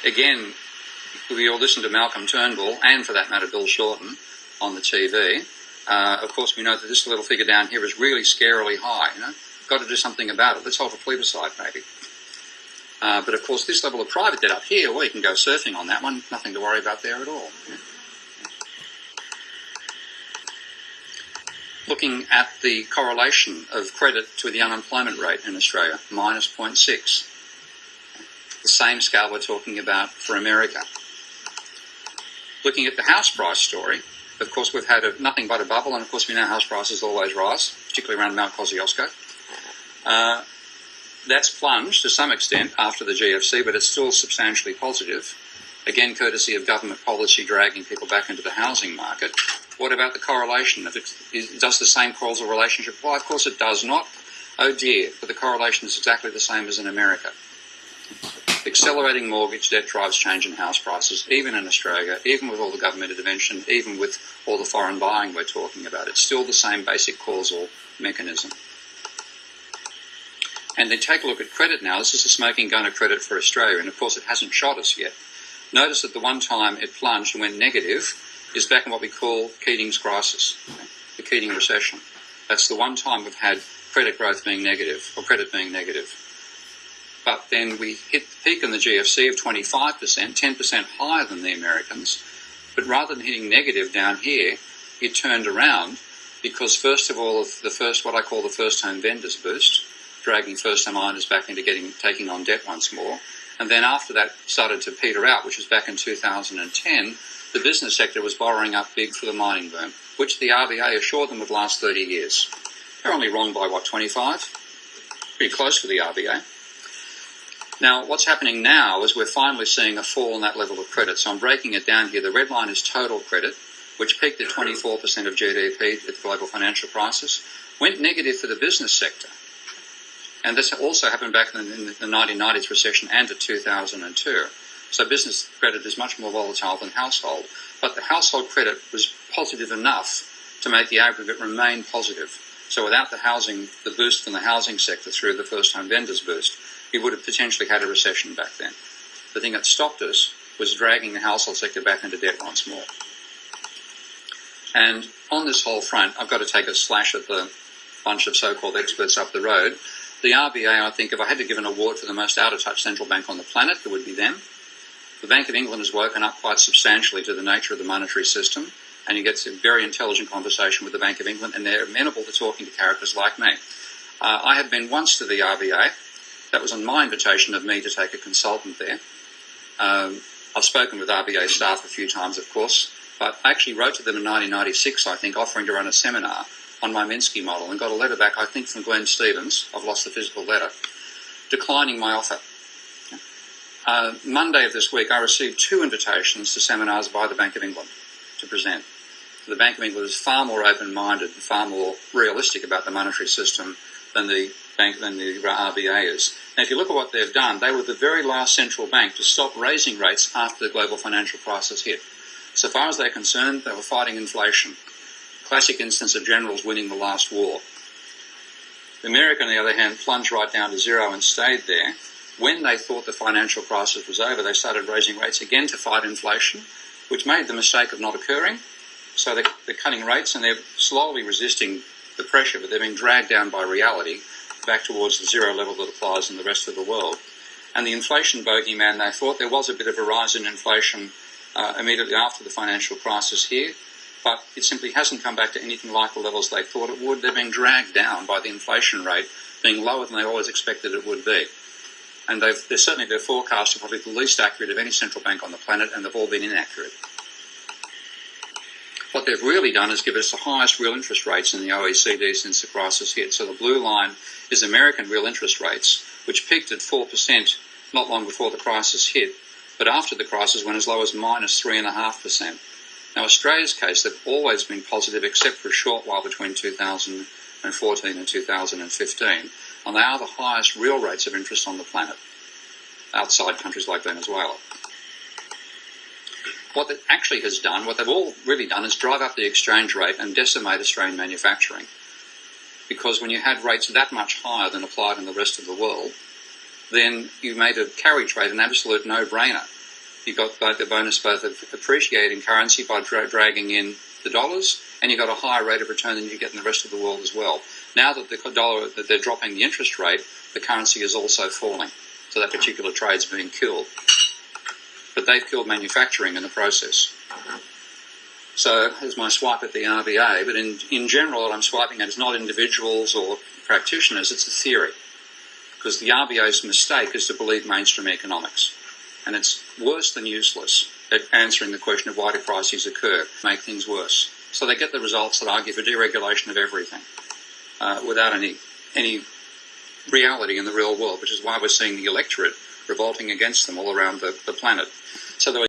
again, we all listen to Malcolm Turnbull and, for that matter, Bill Shorten on the TV. Of course, we know that this little figure down here is really scarily high. Got to do something about it. Let's hold a plebiscite, maybe. But of course, this level of private debt up here, well, you can go surfing on that one. Nothing to worry about there at all. Looking at the correlation of credit to the unemployment rate in Australia, minus 0.6. The same scale we're talking about for America. Looking at the house price story, of course, we've had nothing but a bubble, and of course we know house prices always rise, particularly around Mount Kosciuszko. That's plunged to some extent after the GFC, but it's still substantially positive. Again, courtesy of government policy dragging people back into the housing market. What about the correlation? Does the same causal relationship apply? Of course it does not. Oh dear, but the correlation is exactly the same as in America. Accelerating mortgage debt drives change in house prices, even in Australia, even with all the government intervention, even with all the foreign buying we're talking about. It's still the same basic causal mechanism. And then take a look at credit now. This is the smoking gun of credit for Australia, and of course it hasn't shot us yet. Notice that the one time it plunged and went negative is back in what we call Keating's crisis, the Keating recession. That's the one time we've had credit growth being negative, or credit being negative. But then we hit the peak in the GFC of 25%, 10% higher than the Americans. But rather than hitting negative down here, it turned around because, first of all, what I call the first home vendors boost, dragging first-time owners back into taking on debt once more. And then after that started to peter out, which was back in 2010, the business sector was borrowing up big for the mining boom, which the RBA assured them would last 30 years. They're only wrong by, 25? Pretty close to the RBA. Now, what's happening now is we're finally seeing a fall in that level of credit. So I'm breaking it down here. The red line is total credit, which peaked at 24% of GDP at the global financial crisis, went negative for the business sector. And this also happened back in the 1990s recession and at 2002. So business credit is much more volatile than household. But the household credit was positive enough to make the aggregate remain positive. So without the boost from the housing sector through the first-home vendors boost, we would have potentially had a recession back then. The thing that stopped us was dragging the household sector back into debt once more. And on this whole front, I've got to take a slash at the bunch of so-called experts up the road. The RBA, I think, if I had to give an award for the most out-of-touch central bank on the planet, it would be them. The Bank of England has woken up quite substantially to the nature of the monetary system, and you get a very intelligent conversation with the Bank of England, and they're amenable to talking to characters like me. I have been once to the RBA. That was on my invitation of me to take a consultant there. I've spoken with RBA staff a few times, of course, but I actually wrote to them in 1996, I think, offering to run a seminar on my Minsky model, and got a letter back, I think, from Glenn Stevens. I've lost the physical letter, declining my offer. Monday of this week, I received 2 invitations to seminars by the Bank of England to present. The Bank of England is far more open-minded and far more realistic about the monetary system than the RBA is. Now, if you look at what they've done, they were the very last central bank to stop raising rates after the global financial crisis hit. So far as they're concerned, they were fighting inflation. Classic instance of generals winning the last war. America, on the other hand, plunged right down to zero and stayed there. When they thought the financial crisis was over, they started raising rates again to fight inflation, which made the mistake of not occurring. So they're cutting rates and they're slowly resisting the pressure, but they're being dragged down by reality back towards the zero level that applies in the rest of the world. And the inflation bogeyman, they thought there was a bit of a rise in inflation immediately after the financial crisis here, but it simply hasn't come back to anything like the levels they thought it would. They're being dragged down by the inflation rate being lower than they always expected it would be. And their forecasts are probably the least accurate of any central bank on the planet, and they've all been inaccurate. What they've really done is give us the highest real interest rates in the OECD since the crisis hit. So the blue line is American real interest rates, which peaked at 4% not long before the crisis hit, but after the crisis went as low as minus 3.5%. Now, Australia's case, they've always been positive except for a short while between 2014 and 2015, and they are the highest real rates of interest on the planet, outside countries like Venezuela. What it actually has done, what they've all really done, is drive up the exchange rate and decimate Australian manufacturing. Because when you had rates that much higher than applied in the rest of the world, then you made a carry trade an absolute no-brainer. You've got both the bonus both of appreciating currency by dragging in the dollars, and you've got a higher rate of return than you get in the rest of the world as well. Now that the dollar, that they're dropping the interest rate, the currency is also falling. So that particular trade's being killed. But they've killed manufacturing in the process. So there's my swipe at the RBA, but in general what I'm swiping at is not individuals or practitioners, it's a theory. Because the RBA's mistake is to believe mainstream economics. And it's worse than useless at answering the question of why do crises occur, make things worse. So they get the results that argue for deregulation of everything without any reality in the real world, which is why we're seeing the electorate revolting against them all around the planet. So there